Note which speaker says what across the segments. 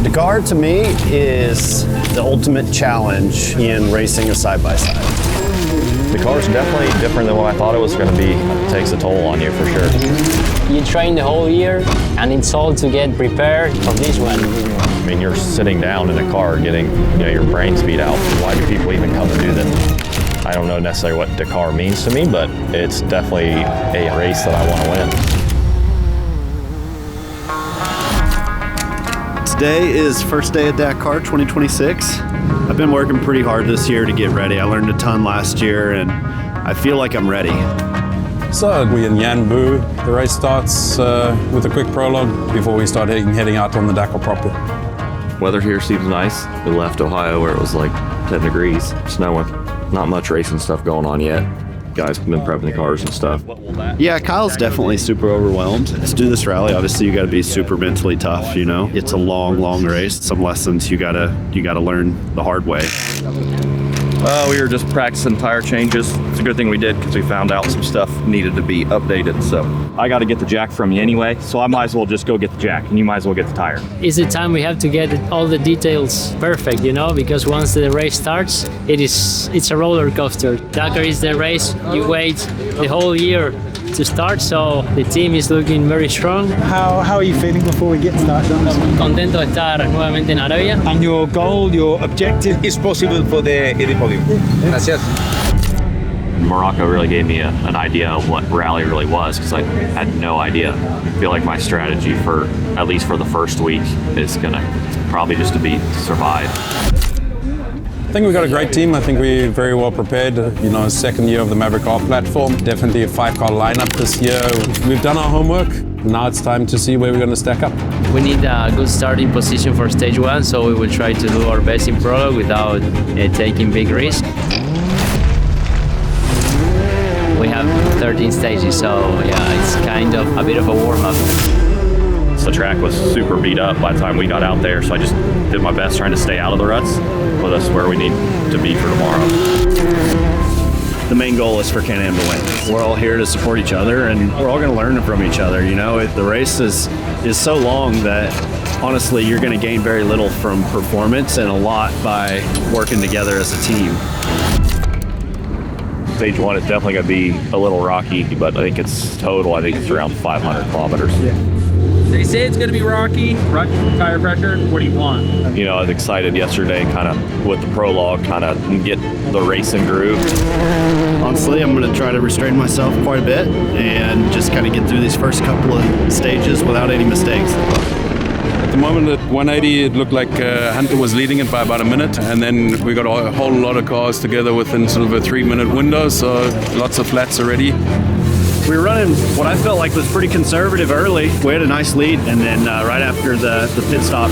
Speaker 1: Dakar to me is the ultimate challenge in racing a side-by-side.
Speaker 2: Dakar's definitely different than what I thought it was going to be. It takes a toll on you for sure.
Speaker 3: You train the whole year and it's all to get prepared for this one.
Speaker 2: I mean, you're sitting down in a car getting your brain speed out. Why do people even come to do this? I don't know necessarily what Dakar means to me, but it's definitely a race that I want to win.
Speaker 1: Today is first day at Dakar 2026. I've been working pretty hard this year to get ready. I learned a ton last year and I feel like I'm ready.
Speaker 4: So we in Yanbu. The race starts with a quick prologue before we start heading out on the Dakar proper.
Speaker 2: Weather here seems nice. We left Ohio where it was like 10 degrees, snowing. Not much racing stuff going on yet. Guys have been prepping the cars and stuff.
Speaker 1: Yeah, Kyle's definitely super overwhelmed. To do this rally, obviously you got to be super mentally tough, you know. It's a long race. Some lessons you gotta learn the hard way.
Speaker 5: We were just practicing tire changes. It's a good thing we did because we found out some stuff needed to be updated. So I got to get the jack from you anyway, so I might as well just go get the jack and you might as well get the tire.
Speaker 3: It's the time we have to get all the details perfect, you know, because once the race starts, it's a roller coaster. Dakar is the race you wait the whole year to start, so the team is looking very strong.
Speaker 6: How are you feeling before we get started?
Speaker 3: Contento de estar nuevamente en Arabia.
Speaker 6: And your goal, your objective is possible for the podium. Gracias.
Speaker 2: Morocco really gave me an idea of what rally really was because I had no idea. I feel like my strategy for, at least for the first week, is gonna probably just to survive.
Speaker 4: I think we've got a great team. I think we're very well prepared. Second year of the Maverick R platform. Definitely a 5-car lineup this year. We've done our homework. Now it's time to see where we're going to stack up.
Speaker 3: We need a good starting position for stage 1, so we will try to do our best in Prologue without taking big risks. We have 13 stages, so yeah, it's kind of a bit of a warm-up.
Speaker 2: The track was super beat up by the time we got out there, so I just did my best trying to stay out of the ruts, put us where we need to be for tomorrow.
Speaker 1: The main goal is for Can-Am to win. We're all here to support each other and we're all going to learn from each other. You know, the race is so long that honestly you're going to gain very little from performance and a lot by working together as a team.
Speaker 2: Stage 1 is definitely going to be a little rocky, but I think it's around 500 kilometers.
Speaker 5: Yeah. They say it's going to be rocky tire pressure. What do you want?
Speaker 2: I was excited yesterday kind of with the prologue, kind of get the racing groove.
Speaker 1: Honestly, I'm going to try to restrain myself quite a bit and just kind of get through these first couple of stages without any mistakes.
Speaker 4: At the moment at 180, it looked like Hunter was leading it by about a minute, and then we got a whole lot of cars together within sort of a 3-minute window, so lots of flats already.
Speaker 1: We were running what I felt like was pretty conservative early. We had a nice lead, and then right after the pit stop,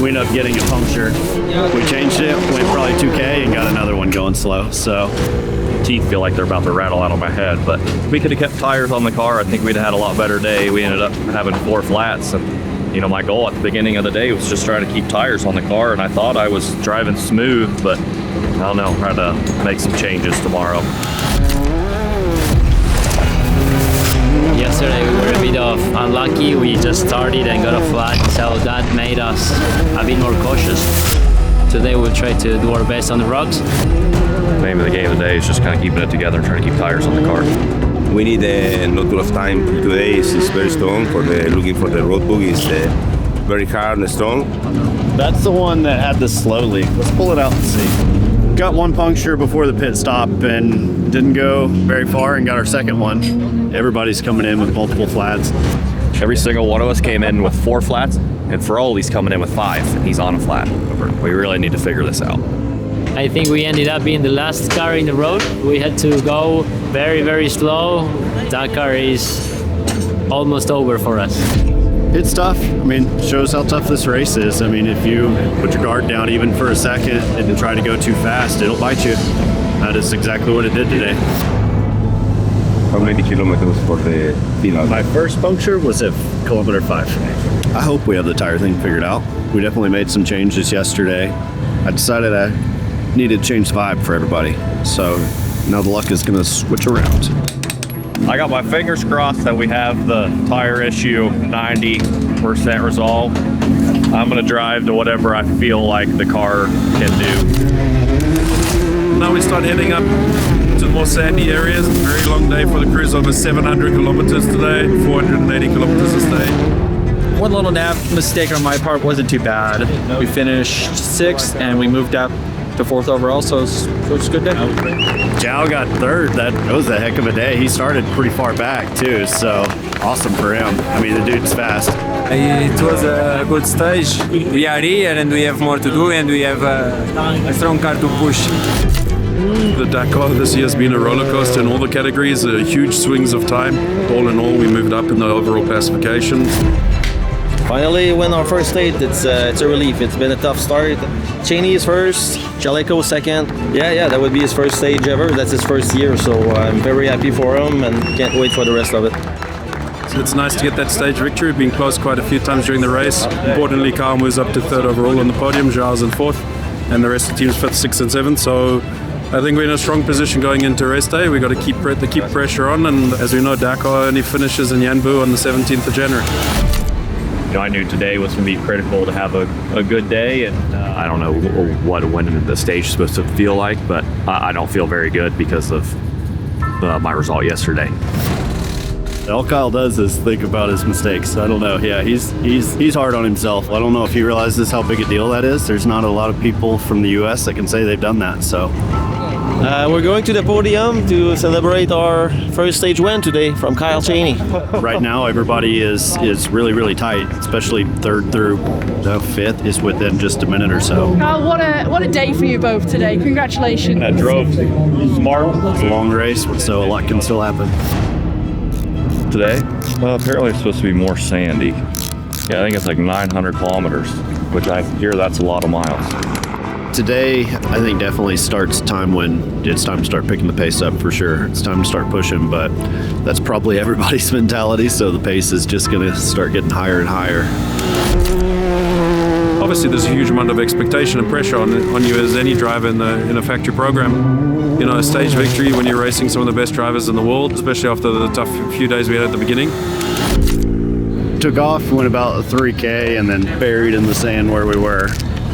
Speaker 1: we ended up getting a puncture. We changed it, went probably 2K, and got another one going slow. So
Speaker 2: Teeth feel like they're about to rattle out of my head, but if we could have kept tires on the car, I think we'd have had a lot better day. We ended up having 4 flats, and my goal at the beginning of the day was just trying to keep tires on the car, and I thought I was driving smooth, but I don't know, trying to make some changes tomorrow.
Speaker 3: Yesterday we were a bit of unlucky. We just started and got a flat, so that made us a bit more cautious. Today we'll try to do our best on the rocks.
Speaker 2: The name of the game today is just kind of keeping it together and trying to keep tires on the car.
Speaker 7: We need a lot of time. Today is very strong for looking for the road book. It's very hard and strong.
Speaker 1: that's the one that had the slow leak. Let's pull it out and see. Got one puncture before the pit stop and didn't go very far and got our second one. Everybody's coming in with multiple flats.
Speaker 2: Every single one of us came in with 4 flats, and Ferioli's coming in with 5, and he's on a flat. We really need to figure this out.
Speaker 3: I think we ended up being the last car in the road. We had to go very, very slow. Dakar is almost over for us.
Speaker 1: It's tough. I mean, shows how tough this race is. I mean, if you put your guard down even for a second and try to go too fast, it'll bite you. That is exactly what it did today.
Speaker 7: How many kilometers for the final?
Speaker 1: My first puncture was at kilometer 5. I hope we have the tire thing figured out. We definitely made some changes yesterday. I decided I needed to change the vibe for everybody. So now the luck is going to switch around.
Speaker 2: I got my fingers crossed that we have the tire issue 90% resolved. I'm going to drive to whatever I feel like the car can do.
Speaker 4: Now we start heading up to the more sandy areas. Very long day for the cruise, over 700 kilometers today, 480 kilometers this day.
Speaker 8: One little nav mistake on my part, wasn't too bad. We finished 6th and we moved up to 4th overall, so it's a good day.
Speaker 1: João got 3rd. That was a heck of a day. He started pretty far back too, so awesome for him. I mean, the dude's fast.
Speaker 9: It was a good stage. We are here and we have more to do and we have a strong car to push.
Speaker 4: The Dakar this year has been a roller coaster in all the categories, huge swings of time. All in all, we moved up in the overall classification.
Speaker 10: Finally win our first stage. It's a relief. It's been a tough start. Chaney is first, Chaleco second. Yeah, that would be his first stage ever. That's his first year, so I'm very happy for him and can't wait for the rest of it.
Speaker 4: It's nice to get that stage victory. Been close quite a few times during the race. Importantly, Kyle moves up to 3rd overall on the podium, João's in 4th, and the rest of the team's 5th, 6th and 7th. So I think we're in a strong position going into race day. We've got to keep pressure on, and as we know, Dakar only finishes in Yanbu on the 17th of January.
Speaker 2: I knew today was going to be critical to have a good day, and I don't know what winning the stage is supposed to feel like, but I don't feel very good because of my result yesterday.
Speaker 1: All Kyle does is think about his mistakes. I don't know. Yeah, he's hard on himself. I don't know if he realizes how big a deal that is. There's not a lot of people from the U.S. that can say they've done that. So
Speaker 10: we're going to the podium to celebrate our first stage win today from Kyle Chaney.
Speaker 1: Right now, everybody is really, really tight, especially 3rd through 5th is within just a minute or so.
Speaker 11: Kyle, what a day for you both today. Congratulations.
Speaker 2: That drove smart.
Speaker 1: It's a long race, so a lot can still happen.
Speaker 2: Today? Well, apparently it's supposed to be more sandy. Yeah, I think it's like 900 kilometers, which I hear that's a lot of miles.
Speaker 1: Today, I think definitely starts time when it's time to start picking the pace up for sure. It's time to start pushing, but that's probably everybody's mentality, so the pace is just going to start getting higher and higher.
Speaker 4: Obviously, there's a huge amount of expectation and pressure on you as any driver in a factory program. You know, a stage victory when you're racing some of the best drivers in the world, especially after the tough few days we had at the beginning.
Speaker 1: Took off, went about 3K, and then buried in the sand where we were.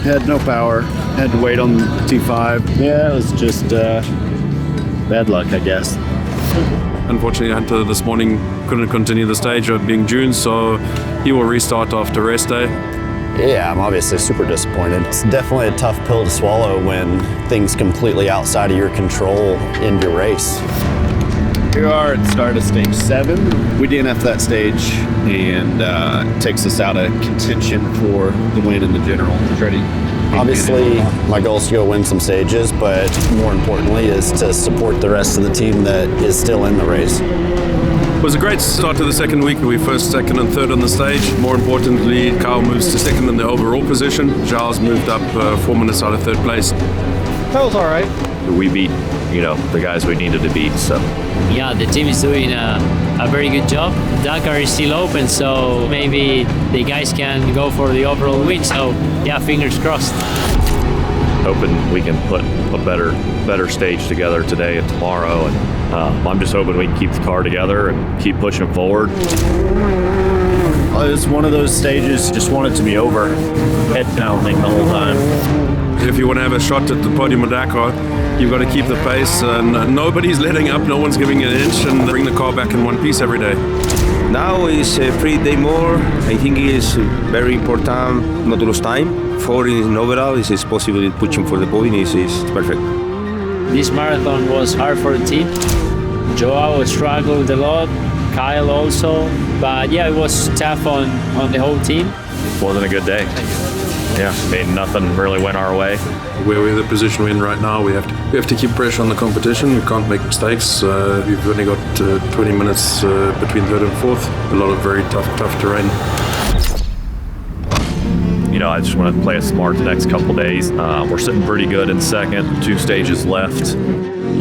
Speaker 1: Had no power, had to wait on T5. Yeah, it was just bad luck, I guess.
Speaker 4: Unfortunately, Hunter this morning couldn't continue the stage, being June, so he will restart after rest day.
Speaker 1: Yeah, I'm obviously super disappointed. It's definitely a tough pill to swallow when things completely outside of your control in your race. Here we are at the start of stage 7. We DNF that stage, and it takes us out of contention for the win in the general. Obviously, my goal is to go win some stages, but more importantly is to support the rest of the team that is still in the race.
Speaker 4: It was a great start to the second week. We first, second, and third on the stage. More importantly, Kyle moves to second in the overall position. João's moved up 4 minutes out of 3rd place.
Speaker 10: That was all right.
Speaker 2: We beat, the guys we needed to beat, so.
Speaker 3: Yeah, the team is doing a very good job. Dakar is still open, so maybe the guys can go for the overall win. So, yeah, fingers crossed.
Speaker 2: Hoping we can put a better stage together today and tomorrow, and I'm just hoping we can keep the car together and keep pushing forward.
Speaker 1: It's one of those stages, just want it to be over. Head down thing the whole time.
Speaker 4: If you want to have a shot at the podium of Dakar, you've got to keep the pace, and nobody's letting up, no one's giving an inch, and bring the car back in one piece every day.
Speaker 7: Now is 3 days more. I think it is very important not to lose time. 4 in overall is possible pushing for the podium is perfect.
Speaker 3: This marathon was hard for the team. João struggled a lot, Kyle also, but yeah, it was tough on the whole team.
Speaker 2: Wasn't a good day. Yeah, nothing really went our way.
Speaker 4: Where we're in the position we're in right now, we have to keep pressure on the competition. We can't make mistakes. We've only got 20 minutes between 3rd and 4th. A lot of very tough terrain.
Speaker 2: I just want to play it smart the next couple days. We're sitting pretty good in second, 2 stages left.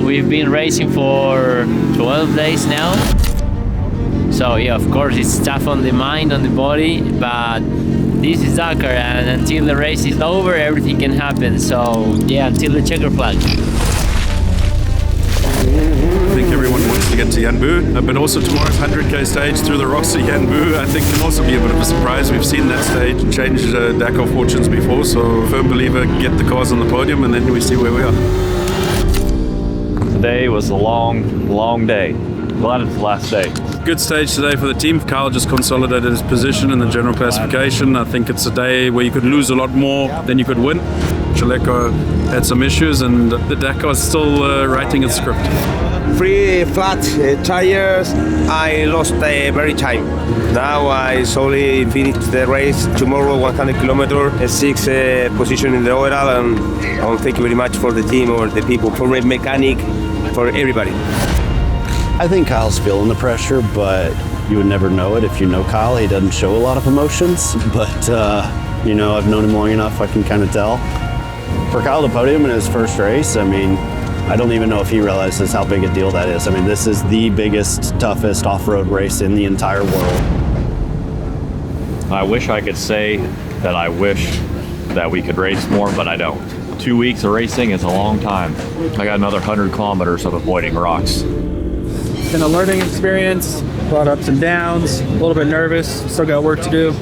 Speaker 3: We've been racing for 12 days now. So yeah, of course it's tough on the mind, on the body, but this is Dakar, and until the race is over, everything can happen. So yeah, until the checker flag.
Speaker 4: I think everyone wants to get to Yanbu. But also tomorrow's 100k stage through the rocks to Yanbu, I think can also be a bit of a surprise. We've seen that stage change Dakar fortunes before, so firm believer, get the cars on the podium and then we see where we are.
Speaker 2: Today was a long day. Glad it's the last day.
Speaker 4: Good stage today for the team. Kyle just consolidated his position in the general classification. I think it's a day where you could lose a lot more than you could win. Chaleco had some issues and the Dakar is still writing its script.
Speaker 7: 3 flat tires, I lost very time. Now I slowly finish the race tomorrow, 100 kilometers, 6th position in the overall, and I want to thank you very much for the team or the people, for the mechanic, for everybody.
Speaker 1: I think Kyle's feeling the pressure, but you would never know it if you know Kyle. He doesn't show a lot of emotions, but you know, I've known him long enough, I can kind of tell. For Kyle to podium in his first race, I mean, I don't even know if he realizes how big a deal that is. I mean, this is the biggest, toughest off-road race in the entire world.
Speaker 2: I wish I could say that I wish that we could race more, but I don't. 2 weeks of racing is a long time. I got another 100 kilometers of avoiding rocks.
Speaker 8: It's been a learning experience, a lot of ups and downs, a little bit nervous, still got work to do.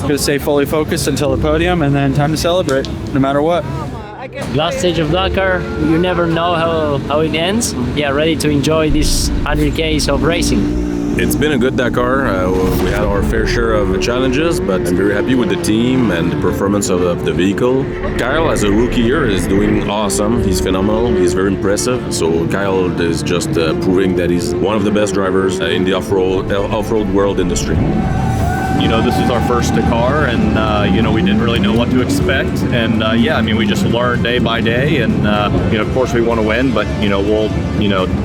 Speaker 8: Gonna stay fully focused until the podium and then time to celebrate, no matter what.
Speaker 3: Last stage of Dakar, you never know how it ends. Yeah, ready to enjoy this 100Ks of racing.
Speaker 12: It's been a good Dakar. We had our fair share of challenges, but I'm very happy with the team and the performance of the vehicle. Kyle, as a rookie here, is doing awesome. He's phenomenal. He's very impressive. So Kyle is just proving that he's one of the best drivers in the off-road world industry.
Speaker 2: You know, this is our first Dakar, and you know, we didn't really know what to expect. And yeah, I mean, we just learned day by day, and you know, of course, we want to win, but you know, we'll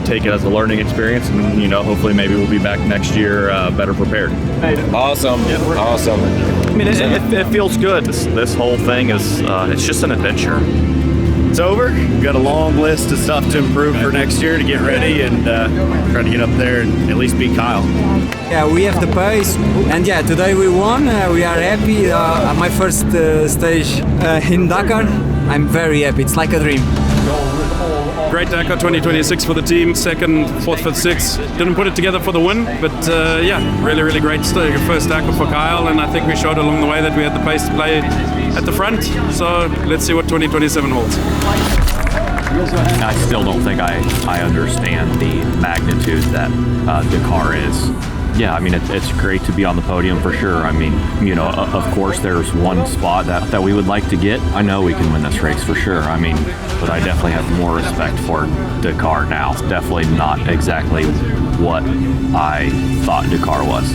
Speaker 2: take it as a learning experience, and you know, hopefully, maybe we'll be back next year better prepared.
Speaker 12: Awesome, awesome.
Speaker 2: I mean, it feels good. This whole thing is it's just an adventure.
Speaker 1: It's over. We've got a long list of stuff to improve for next year to get ready and try to get up there and at least beat Kyle.
Speaker 9: Yeah, we have the pace, and yeah, today we won. We are happy. My first stage in Dakar. I'm very happy. It's like a dream.
Speaker 4: Great Dakar 2026 for the team. 2nd, 4th, 5th, 6th. Didn't put it together for the win, but yeah, really great first Dakar for Kyle, and I think we showed along the way that we had the pace to play at the front. So let's see what 2027 holds.
Speaker 2: I still don't think I understand the magnitude that Dakar is. Yeah, I mean, it's great to be on the podium for sure. I mean, you know, of course, there's one spot that we would like to get. I know we can win this race for sure. I mean, but I definitely have more respect for Dakar now. It's definitely not exactly what I thought Dakar was.